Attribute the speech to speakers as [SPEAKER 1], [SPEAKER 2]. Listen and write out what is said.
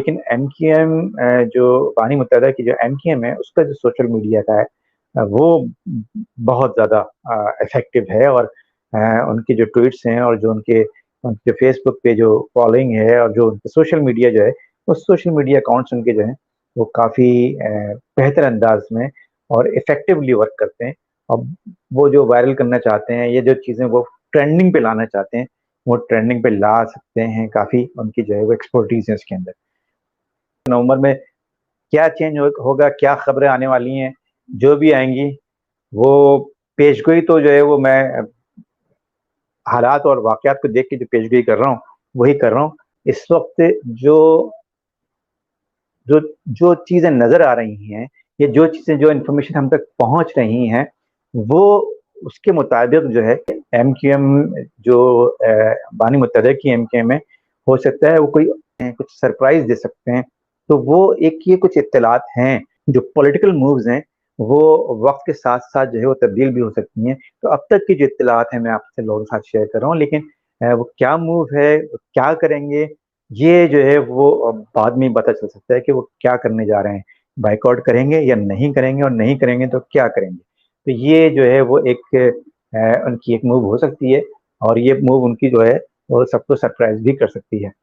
[SPEAKER 1] لیکن M Q M جو بانی متحدہ کی جو ایم کیو ایم ہے اس کا جو سوشل میڈیا کا ہے وہ بہت زیادہ افیکٹو ہے، اور ان کے جو ٹویٹس ہیں اور جو ان کے فیس بک پہ جو فالوئنگ ہے اور جو ان کے سوشل میڈیا جو ہے اس سوشل میڈیا اکاؤنٹس ان کے جو ہیں وہ کافی بہتر انداز میں اور افیکٹولی ورک کرتے ہیں. اب وہ جو وائرل کرنا چاہتے ہیں، یہ جو چیزیں وہ ٹرینڈنگ پہ لانا چاہتے ہیں وہ ٹرینڈنگ پہ لا سکتے ہیں. کافی ان کی جو ہے وہ ایکسپرٹیز ہے اس کے اندر. نومبر میں کیا چینج ہوگا، کیا خبریں آنے والی ہیں، جو بھی آئیں گی وہ پیش گوئی تو جو ہے وہ میں حالات اور واقعات کو دیکھ کے جو پیش گوئی کر رہا ہوں وہی کر رہا ہوں. اس وقت جو جو جو چیزیں نظر آ رہی ہیں یا جو چیزیں جو انفارمیشن ہم تک پہنچ رہی ہیں وہ اس کے مطابق جو ہے ایم کیو ایم جو بانی متحدہ کی ایم کیو ایم ہے، ہو سکتا ہے وہ کوئی کچھ سرپرائز دے سکتے ہیں. تو وہ ایک یہ کچھ اطلاعات ہیں جو پولیٹیکل مووز ہیں وہ وقت کے ساتھ ساتھ جو ہے وہ تبدیل بھی ہو سکتی ہیں. تو اب تک کی جو اطلاعات ہیں میں آپ سے لوگوں کے ساتھ شیئر کر رہا ہوں، لیکن وہ کیا موو ہے، کیا کریں گے، یہ جو ہے وہ بعد میں پتہ چل سکتا ہے کہ وہ کیا کرنے جا رہے ہیں. بائیک آؤٹ کریں گے یا نہیں کریں گے، اور نہیں کریں گے تو کیا کریں گے. تو یہ جو ہے وہ ایک ان کی ایک موو ہو سکتی ہے، اور یہ موو ان کی جو ہے وہ سب کو سرپرائز بھی کر سکتی ہے.